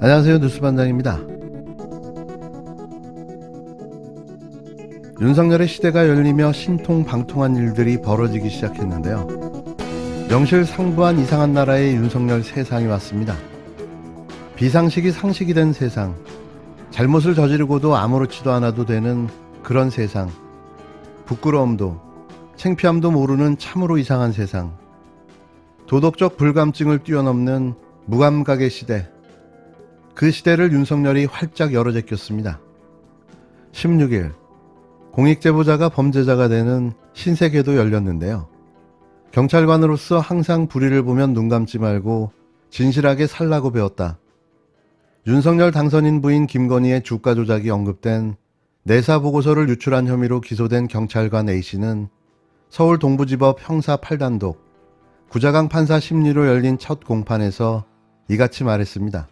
안녕하세요, 뉴스반장입니다. 윤석열의 시대가 열리며 신통방통한 일들이 벌어지기 시작했는데요. 명실상부한 이상한 나라의 윤석열 세상이 왔습니다. 비상식이 상식이 된 세상, 잘못을 저지르고도 아무렇지도 않아도 되는 그런 세상, 부끄러움도 창피함도 모르는 참으로 이상한 세상, 도덕적 불감증을 뛰어넘는 무감각의 시대, 그 시대를 윤석열이 활짝 열어제꼈습니다. 16일 공익제보자가 범죄자가 되는 신세계도 열렸는데요. 경찰관으로서 항상 불의를 보면 눈 감지 말고 진실하게 살라고 배웠다. 윤석열 당선인 부인 김건희의 주가 조작이 언급된 내사 보고서를 유출한 혐의로 기소된 경찰관 A씨는 서울 동부지법 형사 8단독 구자강 판사 심리로 열린 첫 공판에서 이같이 말했습니다.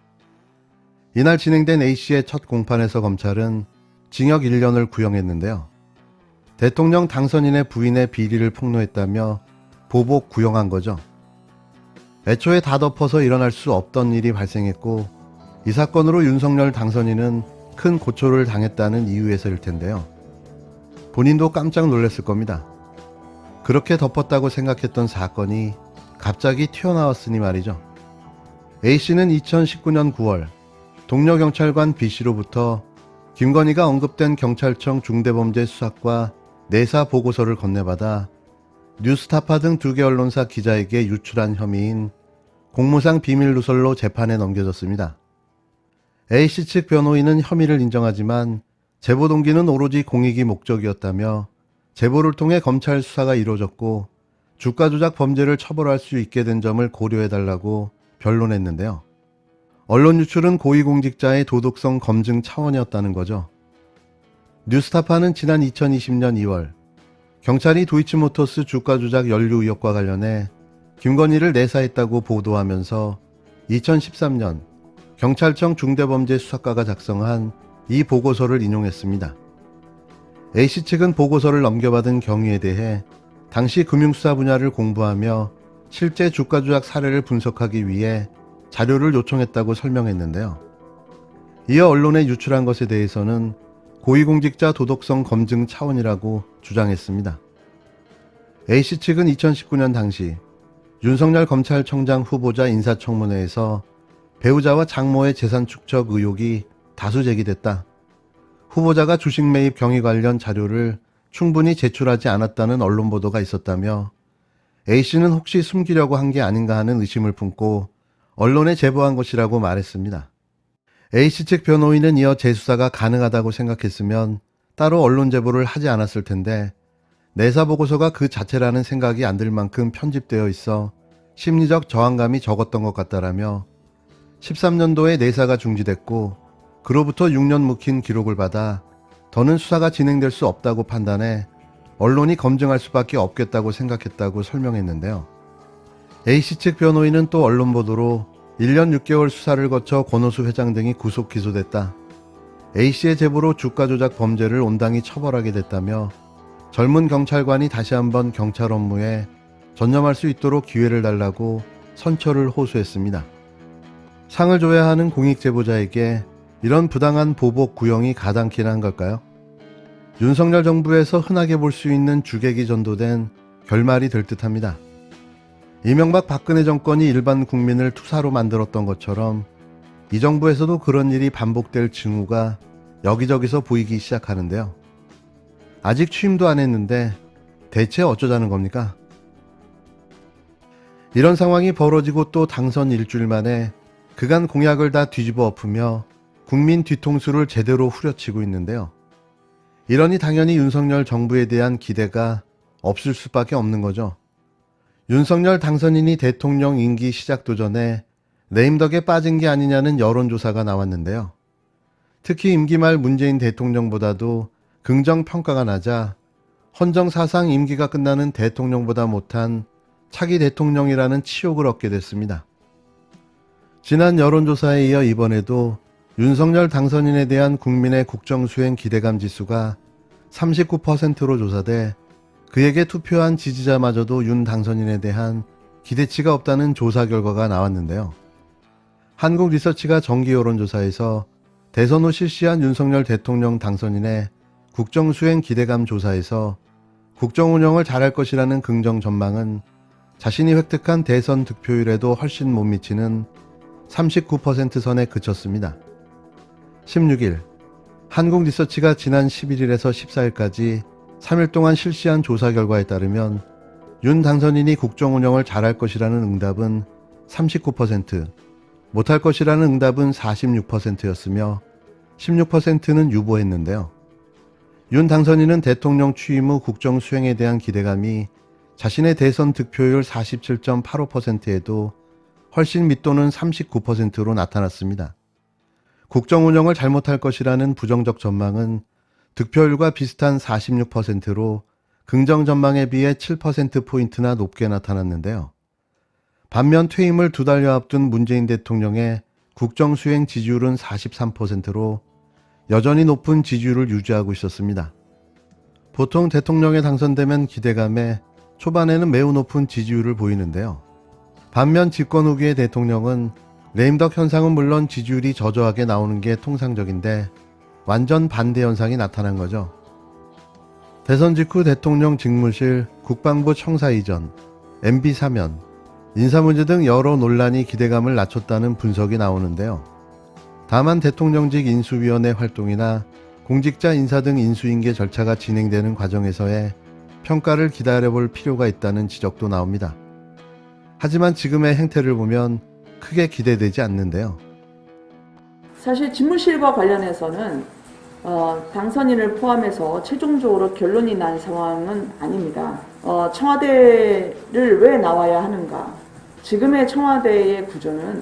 이날 진행된 A씨의 첫 공판에서 검찰은 징역 1년을 구형했는데요. 대통령 당선인의 부인의 비리를 폭로했다며 보복 구형한 거죠. 애초에 다 덮어서 일어날 수 없던 일이 발생했고 이 사건으로 윤석열 당선인은 큰 고초를 당했다는 이유에서일 텐데요. 본인도 깜짝 놀랐을 겁니다. 그렇게 덮었다고 생각했던 사건이 갑자기 튀어나왔으니 말이죠. A씨는 2019년 9월 동료 경찰관 B씨로부터 김건희가 언급된 경찰청 중대범죄수사과 내사 보고서를 건네받아 뉴스타파 등 2개 언론사 기자에게 유출한 혐의인 공무상 비밀 누설로 재판에 넘겨졌습니다. A씨 측 변호인은 혐의를 인정하지만 제보 동기는 오로지 공익이 목적이었다며 제보를 통해 검찰 수사가 이루어졌고 주가 조작 범죄를 처벌할 수 있게 된 점을 고려해달라고 변론했는데요. 언론 유출은 고위공직자의 도덕성 검증 차원이었다는 거죠. 뉴스타파는 지난 2020년 2월 경찰이 도이치모터스 주가 조작 연루 의혹과 관련해 김건희를 내사했다고 보도하면서 2013년 경찰청 중대범죄수사과가 작성한 이 보고서를 인용했습니다. A씨 측은 보고서를 넘겨받은 경위에 대해 당시 금융수사 분야를 공부하며 실제 주가 조작 사례를 분석하기 위해 자료를 요청했다고 설명했는데요. 이어 언론에 유출한 것에 대해서는 고위공직자 도덕성 검증 차원이라고 주장했습니다. A씨 측은 2019년 당시 윤석열 검찰청장 후보자 인사청문회에서 배우자와 장모의 재산 축적 의혹이 다수 제기됐다. 후보자가 주식 매입 경위 관련 자료를 충분히 제출하지 않았다는 언론 보도가 있었다며 A씨는 혹시 숨기려고 한 게 아닌가 하는 의심을 품고 언론에 제보한 것이라고 말했습니다. A씨 측 변호인은 이어 재수사가 가능하다고 생각했으면 따로 언론 제보를 하지 않았을 텐데 내사 보고서가 그 자체라는 생각이 안 들 만큼 편집되어 있어 심리적 저항감이 적었던 것 같다라며 13년도에 내사가 중지됐고 그로부터 6년 묵힌 기록을 받아 더는 수사가 진행될 수 없다고 판단해 언론이 검증할 수밖에 없겠다고 생각했다고 설명했는데요. A씨 측 변호인은 또 언론 보도로 1년 6개월 수사를 거쳐 권오수 회장 등이 구속 기소됐다. A씨의 제보로 주가 조작 범죄를 온당히 처벌하게 됐다며 젊은 경찰관이 다시 한번 경찰 업무에 전념할 수 있도록 기회를 달라고 선처를 호소했습니다. 상을 줘야 하는 공익제보자에게 이런 부당한 보복 구형이 가당키나 한 걸까요? 윤석열 정부에서 흔하게 볼 수 있는 주객이 전도된 결말이 될 듯합니다. 이명박 박근혜 정권이 일반 국민을 투사로 만들었던 것처럼 이 정부에서도 그런 일이 반복될 징후가 여기저기서 보이기 시작하는데요. 아직 취임도 안 했는데 대체 어쩌자는 겁니까? 이런 상황이 벌어지고 또 당선 일주일 만에 그간 공약을 다 뒤집어 엎으며 국민 뒤통수를 제대로 후려치고 있는데요. 이러니 당연히 윤석열 정부에 대한 기대가 없을 수밖에 없는 거죠. 윤석열 당선인이 대통령 임기 시작도 전에 레임덕에 빠진 게 아니냐는 여론조사가 나왔는데요. 특히 임기 말 문재인 대통령보다도 긍정평가가 낮아 헌정사상 임기가 끝나는 대통령보다 못한 차기 대통령이라는 치욕을 얻게 됐습니다. 지난 여론조사에 이어 이번에도 윤석열 당선인에 대한 국민의 국정수행 기대감 지수가 39%로 조사돼 그에게 투표한 지지자마저도 윤 당선인에 대한 기대치가 없다는 조사 결과가 나왔는데요. 한국리서치가 정기 여론조사에서 대선 후 실시한 윤석열 대통령 당선인의 국정수행 기대감 조사에서 국정운영을 잘할 것이라는 긍정 전망은 자신이 획득한 대선 득표율에도 훨씬 못 미치는 39% 선에 그쳤습니다. 16일 한국리서치가 지난 11일에서 14일까지 3일 동안 실시한 조사 결과에 따르면 윤 당선인이 국정운영을 잘할 것이라는 응답은 39%, 못할 것이라는 응답은 46%였으며 16%는 유보했는데요. 윤 당선인은 대통령 취임 후 국정 수행에 대한 기대감이 자신의 대선 득표율 47.85%에도 훨씬 밑도는 39%로 나타났습니다. 국정 운영을 잘못할 것이라는 부정적 전망은 득표율과 비슷한 46%로 긍정 전망에 비해 7%포인트나 높게 나타났는데요. 반면 퇴임을 2달여 앞둔 문재인 대통령의 국정 수행 지지율은 43%로 여전히 높은 지지율을 유지하고 있었습니다. 보통 대통령에 당선되면 기대감에 초반에는 매우 높은 지지율을 보이는데요. 반면 집권 후기의 대통령은 레임덕 현상은 물론 지지율이 저조하게 나오는 게 통상적인데 완전 반대 현상이 나타난 거죠. 대선 직후 대통령 직무실, 국방부 청사 이전, MB 사면, 인사문제 등 여러 논란이 기대감을 낮췄다는 분석이 나오는데요. 다만 대통령직 인수위원회 활동이나 공직자 인사 등 인수인계 절차가 진행되는 과정에서의 평가를 기다려볼 필요가 있다는 지적도 나옵니다. 하지만 지금의 행태를 보면 크게 기대되지 않는데요. 사실 집무실과 관련해서는 당선인을 포함해서 최종적으로 결론이 난 상황은 아닙니다. 청와대를 왜 나와야 하는가? 지금의 청와대의 구조는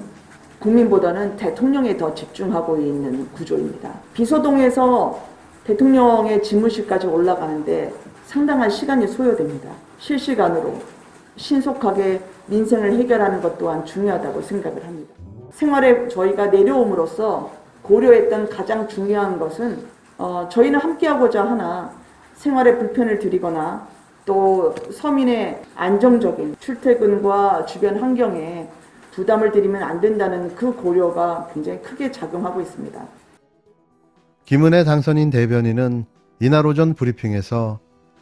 국민보다는 대통령에 더 집중하고 있는 구조입니다. 비서동에서 대통령의 집무실까지 올라가는데 상당한 시간이 소요됩니다. 실시간으로 신속하게 민생을 해결하는 것 또한 중요하다고 생각을 합니다. 생활에 저희가 내려옴으로써 고려했던 가장 중요한 것은 저희는 함께하고자 하나 생활에 불편을 드리거나 또 서민의 안정적인 출퇴근과 주변 환경에 부담을 드리면 안 된다는 그 고려가 굉장히 크게 작용하고 있습니다. 김은혜 당선인 대변인은 이날 오전 브리핑에서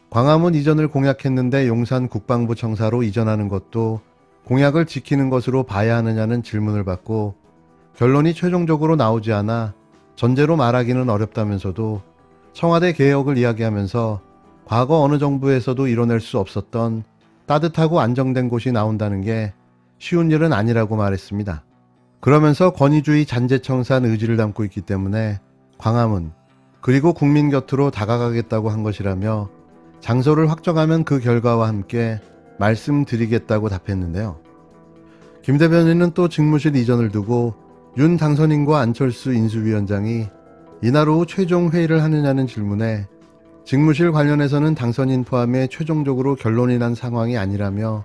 광화문 이전을 공약했는데 용산 국방부 청사로 이전하는 것도 공약을 지키는 것으로 봐야 하느냐는 질문을 받고 결론이 최종적으로 나오지 않아 전제로 말하기는 어렵다면서도 청와대 개혁을 이야기하면서 과거 어느 정부에서도 이뤄낼 수 없었던 따뜻하고 안정된 곳이 나온다는 게 쉬운 일은 아니라고 말했습니다. 그러면서 권위주의 잔재청산 의지를 담고 있기 때문에 광화문 그리고 국민 곁으로 다가가겠다고 한 것이라며 장소를 확정하면 그 결과와 함께 말씀드리겠다고 답했는데요. 김 대변인은 또 직무실 이전을 두고 윤 당선인과 안철수 인수위원장이 이날 오후 최종 회의를 하느냐는 질문에 직무실 관련해서는 당선인 포함해 최종적으로 결론이 난 상황이 아니라며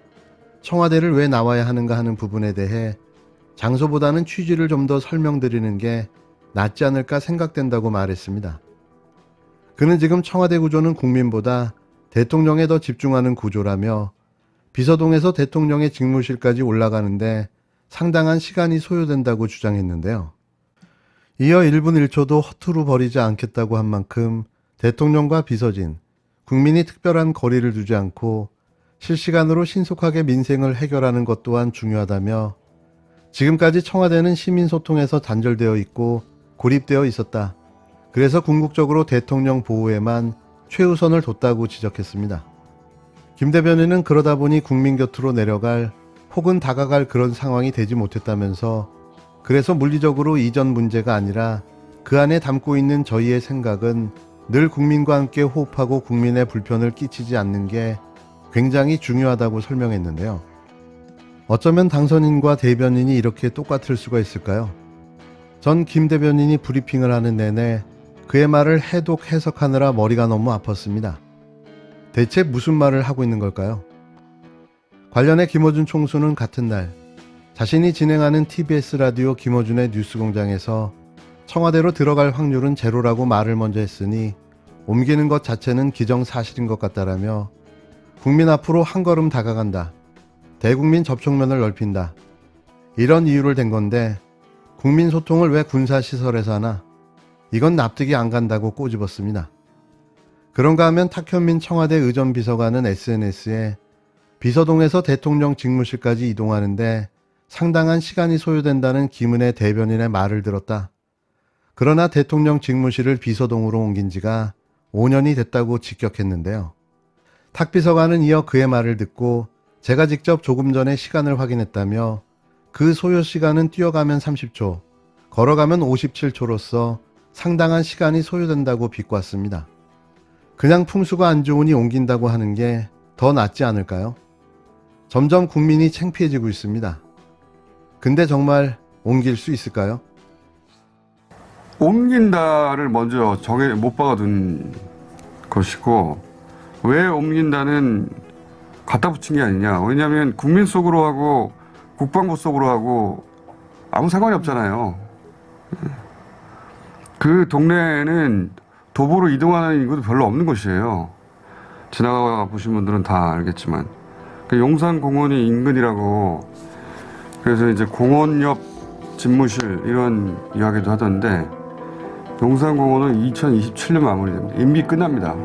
청와대를 왜 나와야 하는가 하는 부분에 대해 장소보다는 취지를 좀 더 설명드리는 게 낫지 않을까 생각된다고 말했습니다. 그는 지금 청와대 구조는 국민보다 대통령에 더 집중하는 구조라며 비서동에서 대통령의 직무실까지 올라가는데 상당한 시간이 소요된다고 주장했는데요. 이어 1분 1초도 허투루 버리지 않겠다고 한 만큼 대통령과 비서진, 국민이 특별한 거리를 두지 않고 실시간으로 신속하게 민생을 해결하는 것 또한 중요하다며 지금까지 청와대는 시민소통에서 단절되어 있고 고립되어 있었다. 그래서 궁극적으로 대통령 보호에만 최우선을 뒀다고 지적했습니다. 김 대변인은 그러다 보니 국민 곁으로 내려갈 혹은 다가갈 그런 상황이 되지 못했다면서 그래서 물리적으로 이전 문제가 아니라 그 안에 담고 있는 저희의 생각은 늘 국민과 함께 호흡하고 국민의 불편을 끼치지 않는 게 굉장히 중요하다고 설명했는데요. 어쩌면 당선인과 대변인이 이렇게 똑같을 수가 있을까요? 전 김 대변인이 브리핑을 하는 내내 그의 말을 해독 해석하느라 머리가 너무 아팠습니다. 대체 무슨 말을 하고 있는 걸까요? 관련해 김어준 총수는 같은 날 자신이 진행하는 TBS 라디오 김어준의 뉴스공장에서 청와대로 들어갈 확률은 제로라고 말을 먼저 했으니 옮기는 것 자체는 기정사실인 것 같다라며 국민 앞으로 한 걸음 다가간다. 대국민 접촉면을 넓힌다. 이런 이유를 댄 건데 국민 소통을 왜 군사시설에서 하나? 이건 납득이 안 간다고 꼬집었습니다. 그런가 하면 탁현민 청와대 의전비서관은 SNS에 비서동에서 대통령 직무실까지 이동하는데 상당한 시간이 소요된다는 김은혜 대변인의 말을 들었다. 그러나 대통령 직무실을 비서동으로 옮긴 지가 5년이 됐다고 직격했는데요. 탁 비서관은 이어 그의 말을 듣고 제가 직접 조금 전에 시간을 확인했다며 그 소요 시간은 뛰어가면 30초, 걸어가면 57초로서 상당한 시간이 소요된다고 비꼬았습니다. 그냥 풍수가 안 좋으니 옮긴다고 하는 게 더 낫지 않을까요? 점점 국민이 창피해지고 있습니다. 근데 정말 옮길 수 있을까요? 옮긴다를 먼저 못 박아둔 것이고, 왜 옮긴다는 갖다 붙인 게 아니냐. 왜냐하면 국민 속으로 하고 국방부 속으로 하고 아무 상관이 없잖아요. 그 동네에는 도보로 이동하는 인구도 별로 없는 곳이에요. 지나가 보신 분들은 다 알겠지만. 그 용산공원이 인근이라고, 그래서 이제 공원 옆 집무실 이런 이야기도 하던데, 용산공원은 2027년 마무리됩니다. 임기 끝납니다.